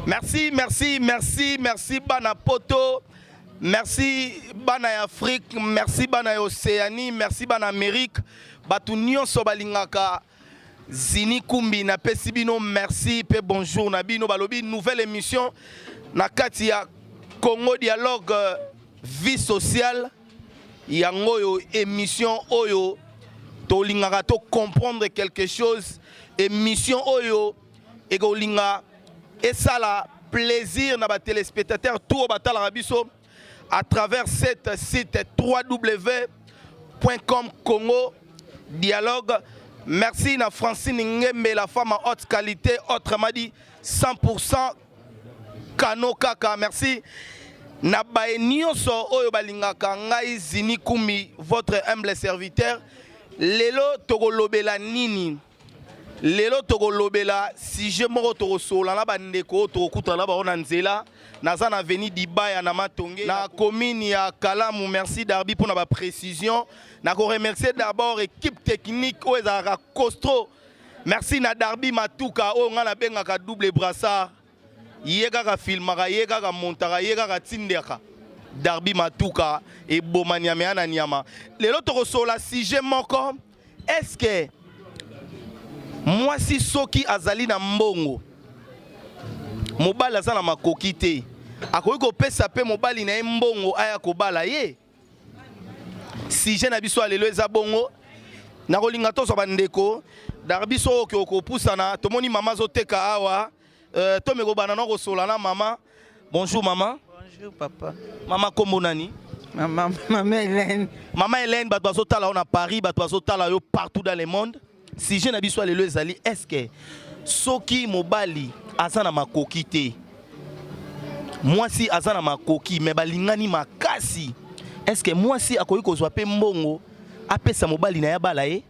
Merci, merci, merci, merci Bana Poto. Merci Bana Afrique, merci Bana Océanie, merci Bana Amérique. Batu nyonso balingaka Zini Kumbi na pesibino merci pe bonjour nabino balobi nouvelle émission na Katia Congo Dialogue vie sociale yango yo émission oyo to lingaka to comprendre quelque chose émission oyo ego linga et ça la plaisir na ba téléspectateurs tout batala biso à travers cette site www.com Congo Dialogue. Merci na Francine Ngembe, la femme en haute qualité, autrement dit 100% Kano Kaka. Merci. Na bae nyonso oyo balingaka ngai Zini Kumbi, votre humble serviteur. Lelo togolobela nini? Lelo togolobela si je moko togosola na bandeko tokuta na ba nzela naza na avenue d'Ibaya na Matonge na commune ya Kalamu. Merci Darby pour na précision. Na ko remercier d'abord équipe technique o ezaka Costro. Merci na Darby Matuka o nga na bengaka double brassard. Yega ka filmaka, yega ka montaka, yega ka tindeka. Darby Matuka et Bomanyame ana nyama. Lelo togosola sujet moko. Est-ce que moi si soki azali na mbongo mobali aza na makoki te akoki kopesa pe mobali na ye mbongo aya kobala ye si na biso alelo eza bongo nakolinga tozwa bandeko Darby so oke okopusana tomoni mama azoteka awa tomeko bana na kosola na mama. Bonjour maman. Bonjour papa. Mama kombo nani? Maman Hélène. Maman Hélène bato bazotala yo na Paris, bato bazotala yo partout dans le monde. Si je n'ai pas le ezali, est-ce que soki mobali azana makoki te? Moi si azana makoki mais balingani makasi. Est-ce que moi si akoki kozwa pe mbongo apesa mobali na ya bala ye?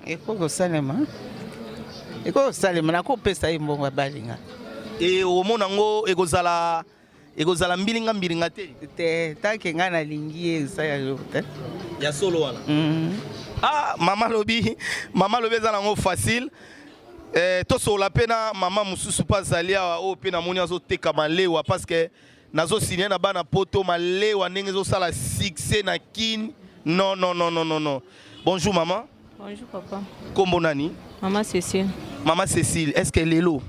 Eko salema. Eko salema na ko pesa mbongo balinga. Et au mona ngo ekozala mbilinga mbilinga te. Te take ngana lingi sa ya yote. Ya solo wala. Ah, maman lobi ezana ngo facile. To sola pena maman mususu pa zalia o pena moni azo teka malewa parce que nazo signer na bana poto malewa ndenge zo sala succès na kin. Non. Bonjour maman. Bonjour papa. Kombo nani? Maman Cécile. Maman Cécile, est-ce que lelo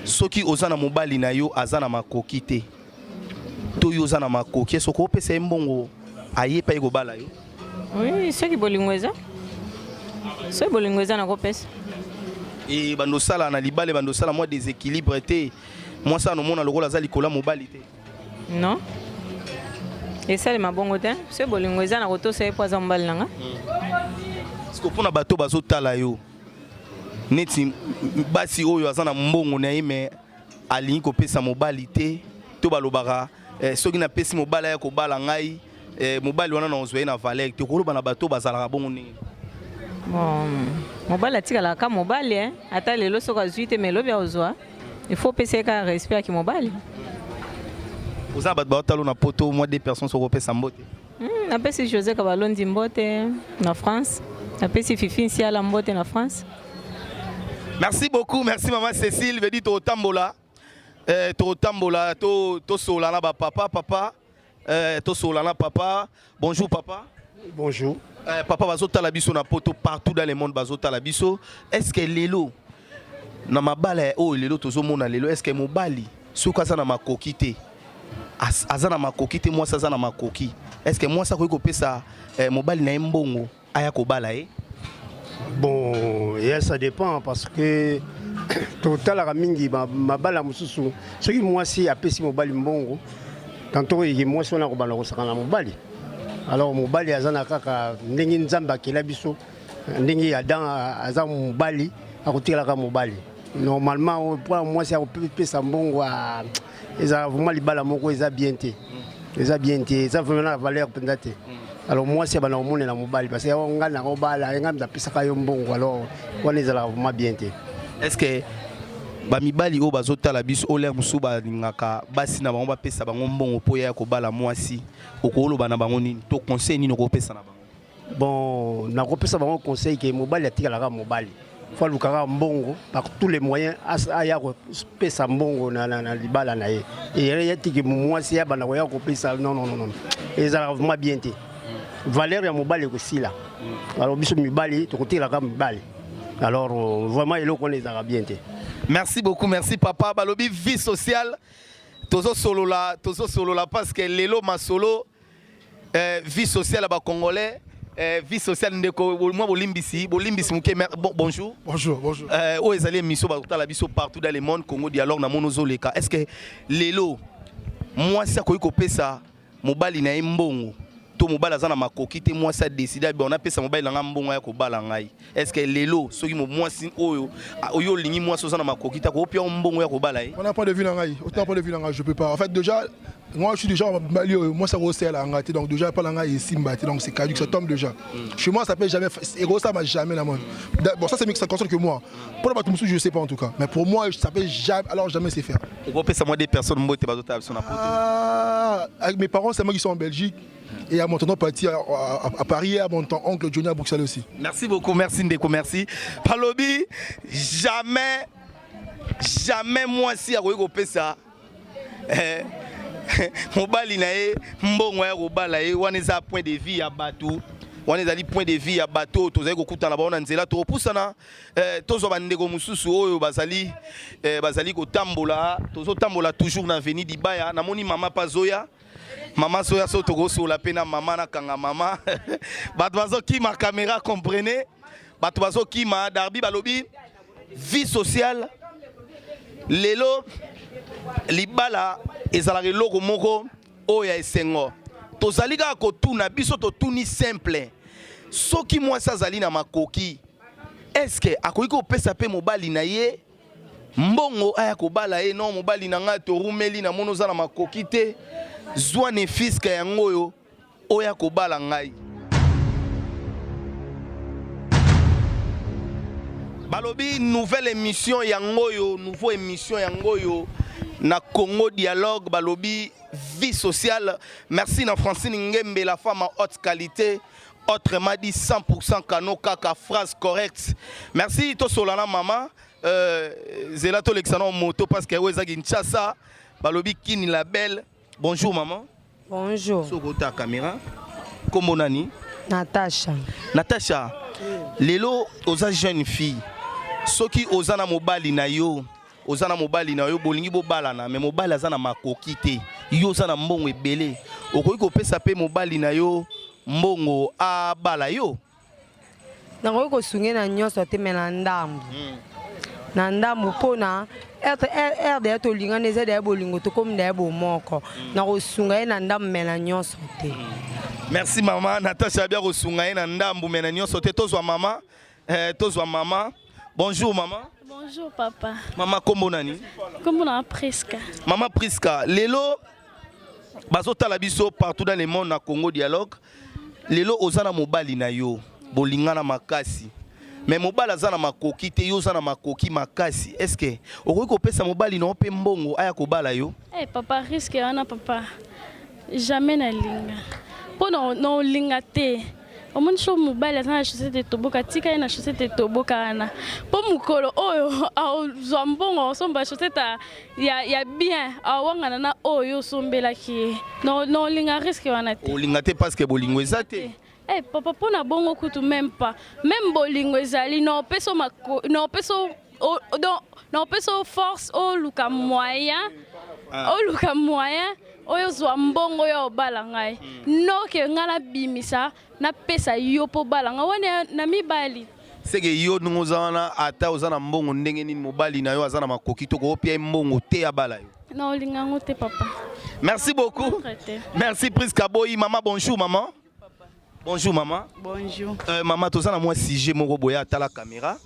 soki ozana mobali na yo azana makoki te? To yo ozana makoki soko pesa mbongo aye pa ego bala yo? Oui, c'est qui bolingweza. C'est bolingweza na kopesa. Et bando sala na libale bando sala moi déséquilibre té. Moi ça no mona lokola za likola mobali té. Non. Et ça les mabongo té, c'est bolingweza na koto c'est poza mbali nanga. Parce que pona bato bazotala yo. Neti basi oyo azana mbongo na yime alingi kopesa mobali té. To balobaka soki na pesi mobali ya ko bala ngai. Mobile wana na ozwe na valeur te koloba na bato bazala bongo nini. Bon, mobile atika la ka mobile hein, ata lelo soka zuite melo bia ozwa. Il faut pesa ka respect ki mobile. Oza bat ba talo na poto moi deux personnes soko pesa mbote. Na pesi José Kabalondi mbote na France. Na pesi Fifi Nsiala mbote na France. Merci beaucoup, merci maman Cécile, veut dire to tambola. To tambola to sola na ba papa. To solana papa. Bonjour papa. Bonjour. Papa bazota la biso na poto partout dans le monde bazota la biso. Est-ce que lelo na mabala o lelo tozo mona lelo est-ce que mobali soka za na makoki te? Azana makoki te moi ça za na makoki. Est-ce que moi ça ko pesa mobali na mbongo aya ko bala e? Bon, et ça dépend parce que total la mingi mabala mususu. Ce qui moi si apesi mobali mbongo. Tantôt il moi si on a robala kosakana mobali. Alors mobali azana kaka ndenge nzamba kila biso ndenge adam aza mobali akotela ka mobali. Normalement pour moi si apesa mbongo eza vraiment libala moko eza bien te. Eza bien te, eza vraiment la valeur pendate. Alors moi si bana omone na mobali parce que on ngana robala ngam pesa ka yo mbongo alors on ezala vraiment bien te. Est-ce que bamibali o bazotala biso olaire musu balingaka basi na bango bapesa bango mbongo po ya kobala mwasi okoloba na bango nini to conseil nini okopesa na bango? Bon na kopesa bango conseil ke mobali atikala ka mobali faut lukaka mbongo par tous les moyens aya ko pesa mbongo na libala na ye et yatiki moi si ya bana ko ya ko pesa non et ça vraiment bien té valeur ya mobali ko sila alors biso mibali to kotira ka mibali alors vraiment il ko les bien té. Merci beaucoup, merci papa. Balobi vie sociale. Tozo solo la parce que lelo ma solo vie sociale ba congolais vie sociale ndeko moi bolimbisi muke bonjour. Bonjour. O ezali émission ba la biso partout dans le monde Congo dialogue na monozo leka. Est-ce que lelo moi ça ko pesa mobali na mbongo to mobali azana makoki te moi ça décider on a pesa mobali na mbongo ya ko bala ngai. Est-ce que lelo soki moi si oyo lingi moi so zana makoki ta ko pia mbongo ya ko bala yi. On n'a pas de vie dans ngai. Autant pas de vie dans ngai, je peux pas. En fait déjà moi je suis déjà moi ça grossait là ngati donc déjà pas la ngai ici mbati donc c'est caduc ça tombe déjà. Chez moi ça peut jamais et ça m'a jamais la mode. Bon ça c'est mieux que ça concerne que moi. Pour le bateau je sais pas en tout cas mais pour moi ça peut jamais alors jamais c'est faire. On peut moi des personnes mbote bazota son apôtre. Avec mes parents c'est moi qui sont en Belgique. Et à mon temps parti à Paris et à mon temps oncle Johnny à Bruxelles aussi. Merci beaucoup, merci Ndeko, merci. Palobi, jamais moi si à Rogo ça. Mobali nae, mbongo ya robala e, waneza point de vie à bateau. Waneza li point de vie à bateau, tozali kokuta na baona nzela to pusana tozo bandeko mususu oyo bazali ko tambola, tozo tambola toujours na avenue d'Ibaya, na moni mama Pazoya. Maman soya so togo so la pena maman na kanga maman batwazo ki ma caméra comprenez batwazo ki ma darbi balobi vie sociale lelo libala ezala loko moko oya esengo tozali ka ko tuna biso to tuni simple soki moi ça zali na makoki est-ce que akoki ko pesa pe mobali na ye mbongo aya ko bala ye non mobali na nga to rumeli na mono za na makoki te Zwane fiska yangoyo oya kobala ngai. Balobi nouvelle émission yangoyo, nouveau émission yangoyo na Congo dialogue balobi vie sociale. Merci na Francine Ngembe la femme en haute qualité. Autrement dit 100% kano kaka phrase correcte. Merci to solana maman Zelato Lexano moto parce que weza Kinshasa balobi kini la belle. Bonjour maman. Bonjour. Sur ta caméra. Comment nani? Natacha. Natacha. Lelo oza jeune fille. Soki ozana mobali na yo bolingi bo balana mais mobali azana makoki te. Yo zana mbongo ebele. Okoki kopesa pe mobali na yo mbongo a bala yo. Nakoki kosunge na nyonso te me na ndambu. Na ndambu pona de to linga neze de bolingo to comme de bo moko na kosunga na ndambu me na nyonso te. Merci maman Natacha bien kosunga na ndambu me na nyonso te tozwa mama tozwa mama. Bonjour maman. Bonjour papa. Maman kombo nani? Kombo na Priska. Maman Priska, lelo bazota la biso partout dans le monde na Congo dialogue. Lelo ozana mobali na yo bolinga na makasi. Mais mobali azana makoki te yo zana makoki makasi. Est-ce que okoki kopesa mobali na ope mbongo aya kobala yo? Eh papa risque wana papa. Jamais na linga. Pono no linga te. Omoni sho mobali azana chaussette toboka tika na chaussette toboka na. Po mukolo oyo azwa mbongo somba chaussette ya bien awanga na oyo sombela ki. No linga risque wana te. O linga te parce que bolingo ezate. Eh papa pona bongo kutu même pas. Même bolingo ezali no peso force o luka moyen. O luka moyen oyo zwa mbongo yo bala ngai. No ke ngala bimisa na pesa yo po bala ngai wana na mibali. Sege yo nungozana ata ozana mbongo ndenge nini mobali na yo azana makoki to ko pia mbongo te ya bala yo. Na olinga ngote papa. Merci beaucoup. Merci Priska Boy maman bonjour maman. Bonjour maman. Bonjour. Maman tozana moi sujet moko boya ata la caméra.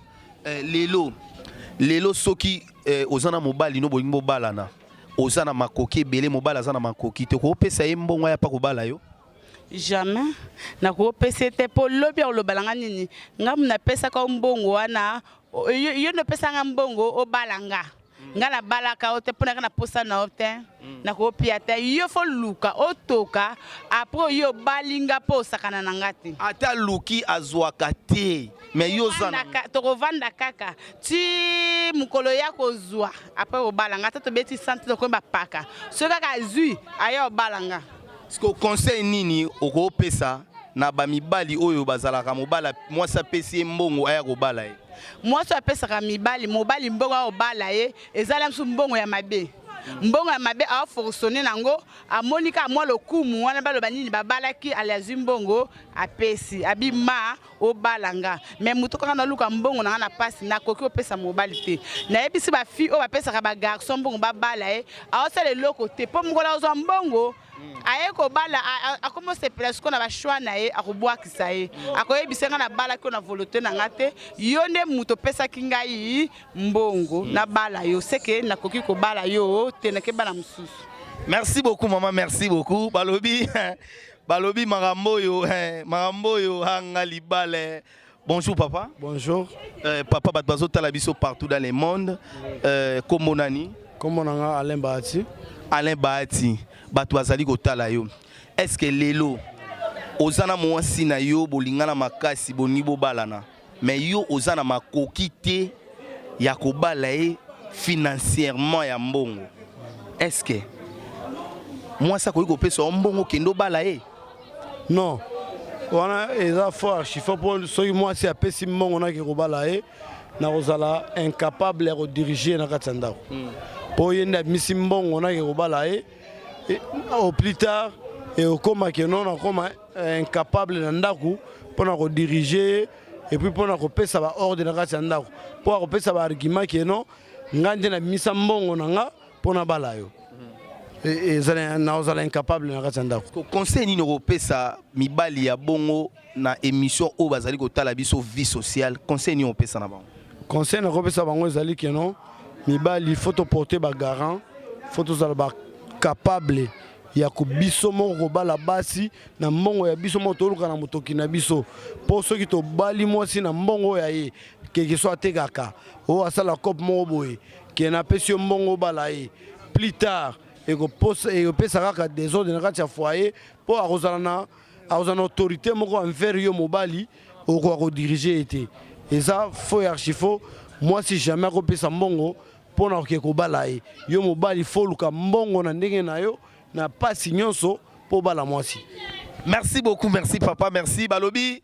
Lelo soki ozana mobali no bolingo balana. Ozana makoki belé mobali azana makoki te ko pesa mbongo ya pa ko bala yo. Jamais. Na ko pesa te po lobi o lobalanga nini. Ngam na pesa ka mbongo wana yo no pesa ngambongo o balanga. Ngala balaka o te pona kana posa na opte. Na ko piata yo fo luka otoka après yo balinga posa kana nangati. Ata luki azwaka te. mais yo zana tokovanda kaka ti mokolo ya kozwa apres obalanga ata tobeti sante tokoyeba paka soki kaka azwi aya obalanga. Siko conseil nini okopesa na bamibali oyo bazalaka mobala mwasi apesi ye mbongo aya kobala ye? Mwasi apesaka mobali mbongo aobala ye ezala mosusu mbongo ya mabe. Mbongo ya mabe afonctionne nango amonika mwa lokumu wana baloba nini babalaki aliazwi mbongo apesi abima obalanga mais mutu kaka na luka mbongo na na pasi na koki opesa mobali te na yebisi ba fille o bapesaka ba garçon mbongo babala ye aosala eloko te po mukola ozwa mbongo aye kobala akomose presque na ba choix na ye akobwakisa ye akoyebisanga na bala ko na volonté na ngate yo nde mutu pesaki ngai mbongo na bala yo seke na koki kobala yo te na kebala mususu. Merci beaucoup maman, merci beaucoup. Balobi marambo yo hanga libale. Bonjour papa. Bonjour. Papa Batbazo Talabiso partout dans le monde. Comme nani? Comme on a Alain Bahati. Alain Bahati. Batwazali kotala yo. Est-ce que lelo ozana mwasi na yo bolingana makasi bonibo balana. Mais yo ozana makoki te ya kobala ye financièrement ya mbongo. Est-ce que moi ça koyi kopesa mbongo kendo bala ye? Non. Wana eza fort, chiffre pour soki moi si apesi mbongo na ki kobala ye na kozala incapable ya diriger na katanda. Po yenda misi mbongo na ki kobala ye au plus tard et au coma que non akoma incapable na ndaku pona ko diriger et puis pona ko pesa ba ordre na katanda. Po ko pesa ba argument que non ngande na misa mbongo na nga pona bala yo. Et na ozala incapable na katanda. Conseil ni opesa mibali ya bongo na émission o bazali kotala biso vie sociale. Conseil ni opesa na bango. Conseil na opesa bango ezali que non mibali faut porter ba garant, faut ozala ba capable ya ko biso moko bala basi na mbongo ya biso moto luka na motoki na biso po soki to bali mwasi na mbongo ya ye quelque soit tegaka o asala cop moko boye ke na pesi mbongo bala ye plus tard et ko pose et pesa kaka des ordres na kati ya foyer po akozana na autorité moko envers yo mobali o ko diriger été et ça faut archifo moi si jamais ko pesa mbongo pona ke ko bala ye yo mobali faut luka mbongo na ndenge na yo na pasi nyonso po bala mwasi. Merci beaucoup, merci papa, merci balobi.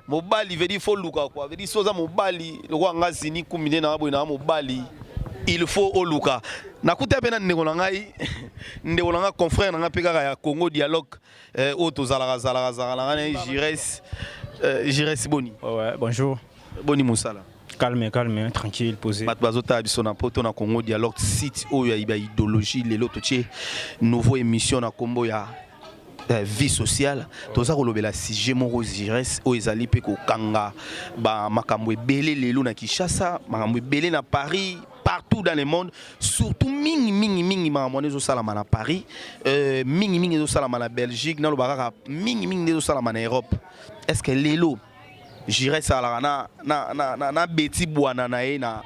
Mobali veut dire faut luka quoi, veut dire soza mobali le roi ngazini kumine na boy na mobali il faut oluka. Nakuta pena ndeko na ngai confrère na peka ya Congo dialogue auto zalaka Jires Boni. Ouais, bonjour. Boni Moussala. Calme, tranquille, posé. Batbazota bisona poto na Congo dialogue site oyo ya idéologie lelo totie nouveau émission na kombo ya vie sociale. Toza kolobela sujet moko Jires o ezali pe ko kanga ba makambo ebele lelo na Kinshasa, makambo ebele na Paris, partout dans le monde, surtout mingi makambo ezo salama na Paris, mingi ezo salama na Belgique, na lobaka mingi ezo salama na Europe. Est-ce que lelo Jires alaka na beti bwana na ye na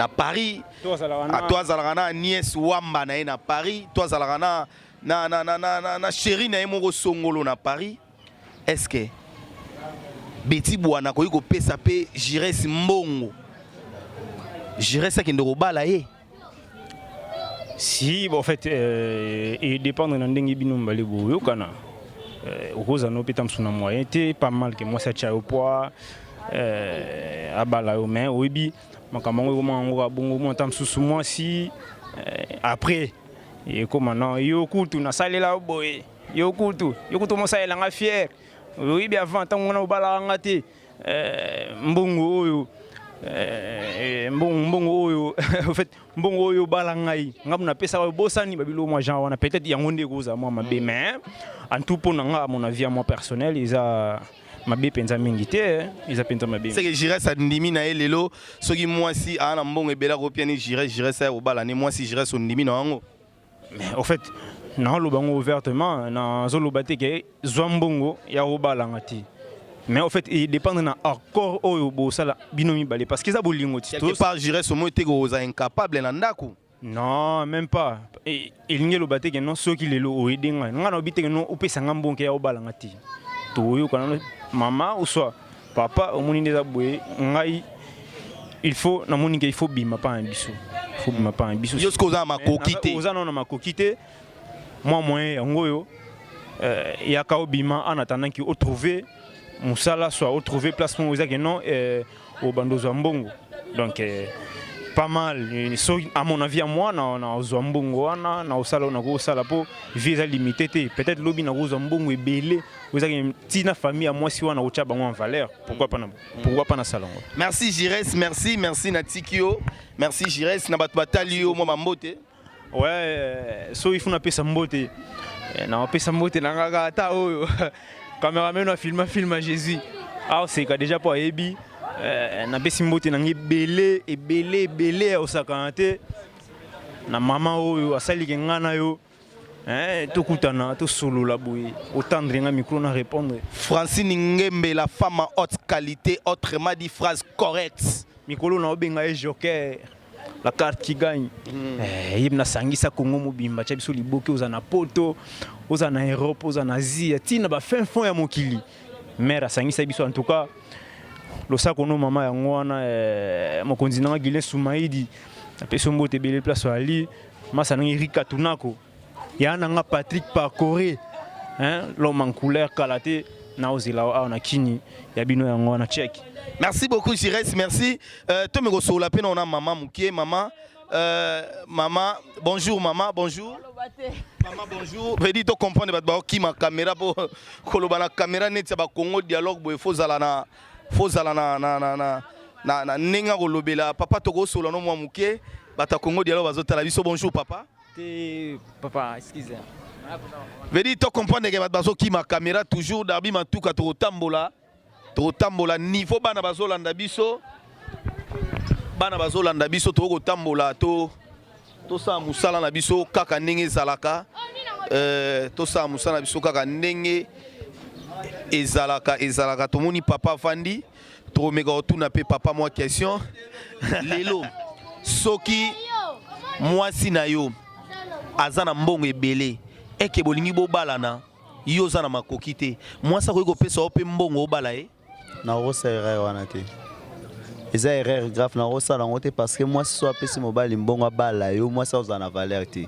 Paris, toi alaka na nièce wamba na ye na Paris, toi alaka na chéri na ye moko songolo na Paris. Est-ce que beti bwana koyi ko pesa pe Jires mbongo? Jires akende kobala ye? Si, bon, en fait, il dépend de l'ending bino mbali bo yokana. Okoza no petam suna moyen te pas mal que moi ça tcha au poids abala yo mais obi makamango mango bongo montam sous moi si après et comme non yo kutu na salela boy yo kutu mo salela nga fier oui bien avant tant on bala ngate mbongo oyo mbongo oyo en fait mbongo oyo bala ngai ngamna pesa bosani babilo moi genre on a peut-être yangonde goza moi mabe mais en tout pour à mon avis à moi personnel ils a mabe penza mingité ils a penza mabe c'est que Jires a ndimi na elelo soki moi si ana mbongo ebela ko piani Jires a obala ne moi si Jires on ndimi na ngo mais en fait non lo bango ouvertement na zolo bateke zwambongo ya obala ngati. Mais en fait, il dépend de l'accord au sala binomi balé parce qu'ils a bolingo ti. Quelque part Jires au moins te go incapable na ndako. Non, même pas. Et il n'y a le baté que non ceux qui les lo edenga. Nga no bité que non opesa ngambonke ya obala ngati. To yo kana maman ou soit papa omoni ndeza boye ngai il faut bima pa un biso. Il faut bima pa un biso. Yo skoza makokite. Oza na makokite. Moi moyen yango yo ya ka obima en attendant ki o trouver musala soit o trouver placement oza que non au bandozo mbongo. Donc pas mal à mon avis à moi na zambongo wana na osala na go sala po visa limité peut-être lobi na go zambongo ebele oza que tina famille à moi si wana ocha bango en valeur pourquoi pas na salongo. Merci Jires, merci Natikio, merci Jires na bato batalio mo mambote. Ouais so il faut na pesa mbote na pesa mbote na ngaka ata oyo cameraman na film à Jésus ah c'est ka déjà pas ebi na pesi mbote na ngi belé osaka te na mama oyo asali ke ngana yo tokutana to solo la boye otendre nga micro na répondre. Francine Ngembe, la femme à haute qualité, autrement dit phrase correcte. Mikolo na obenga e joker la carte qui gagne. Yebna sangisa Congo mobimba cha biso liboke ozana poto ozana Europe ozana Asie tina ba fin fond ya mokili. Mère sangisa biso en tout cas le sac on maman ya ngwana mon continent Guilin Soumaïdi la personne mbote belle place ali masa na Rika Tunako ya na Patrick par Corée l'homme en couleur kalaté na ozila na kini ya bino ya ngwana check. Merci beaucoup Jires, merci. To me go la peine on a maman Mouké, maman bonjour maman, bonjour. Maman bonjour. Vedi to comprendre ba ki ma caméra pour koloba na caméra net ba Congo dialogue bo faut zala na nenga kolobela papa to go solo no mwa Mouké bata Congo dialogue bazotala biso bonjour papa. Papa, excusez. Vedi to comprendre que bazo ki ma caméra toujours dabi matuka to tambola. Totambola niveau bana bazolanda biso to tambola to sa musala na biso kaka ndenge ezalaka to sa musala na biso kaka ndenge ezalaka tomoni papa vandi to mega otuna pe papa moi question lelo soki mwasi na yo azana mbongo ebele eke bolingi bobalana yo zana makoki te mwasi akoki kopesa ope mbongo obala na rosa erreur wana te eza erreur grave na rosa lango te parce que moi so apesi mobali mbongo abala yo moi ça ozana valeur te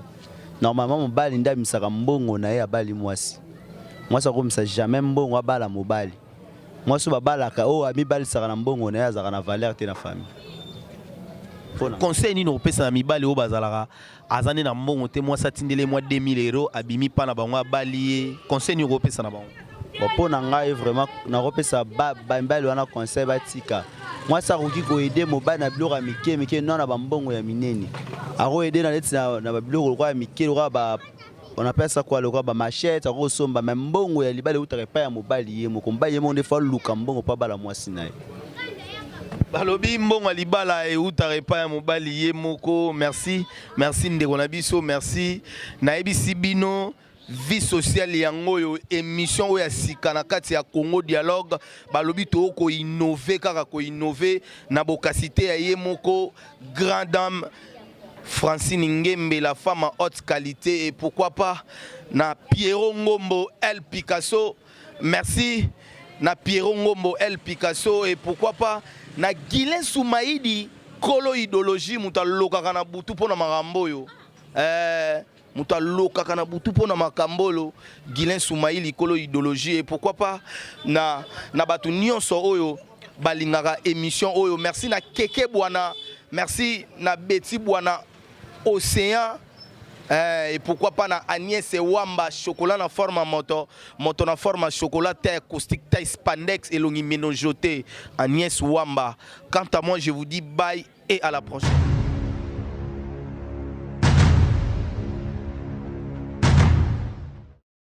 normalement mobali nda misaka mbongo na ye abali mwasi mwasi akomisa jamais mbongo abala mobali mwasi babalaka o amibali saka na mbongo na ye azaka na valeur te na famille. Conseil nini opesa na mibali o bazalaka azane na mbongo te mwasi atindele mwa 2000 € abimi pa na bango abali ye conseil nini opesa na bango? Pour ngai vraiment na repesa bambali wana conseil batika moi ça roki ko aider mobali na biloko mike non na bambongo ya minene aro aider na leti na biloko kwa mike ba on appelle ça quoi le quoi ba machette aro somba même mbongo ya libali utare pa ya mobali ye mokomba ye monde fa luka mbongo pa bala mwasi naye balobi mbongo libala e utare pa ya mobali ye moko. Merci ndeko na biso, merci na ebisi bino vie sociale yango yo émission oya sika na kati ya Congo dialogue balobi to ko innover kaka ko innover na bokasité ya ye moko grande dame Francine Ngembe, la femme à haute qualité, et pourquoi pas na Pierrot Ngombo El Picasso. Merci na Pierrot Ngombo El Picasso, et pourquoi pas na Guilin Soumaïdi kolo idéologie muta loka na butu pona makambo yo muta loka kana butu pona makambolo Guilin Soumaïdi kolo idéologie, et pourquoi pas na batu nyonso oyo balingaka émission oyo. Merci na Keke Bwana, merci na Betty Bwana Océan, et pourquoi pas na Agnès Wamba chocolat na forme moto na forme chocolat terre acoustique taille spandex et longi menojoté Agnès Wamba. Quant à moi je vous dis bye et à la prochaine.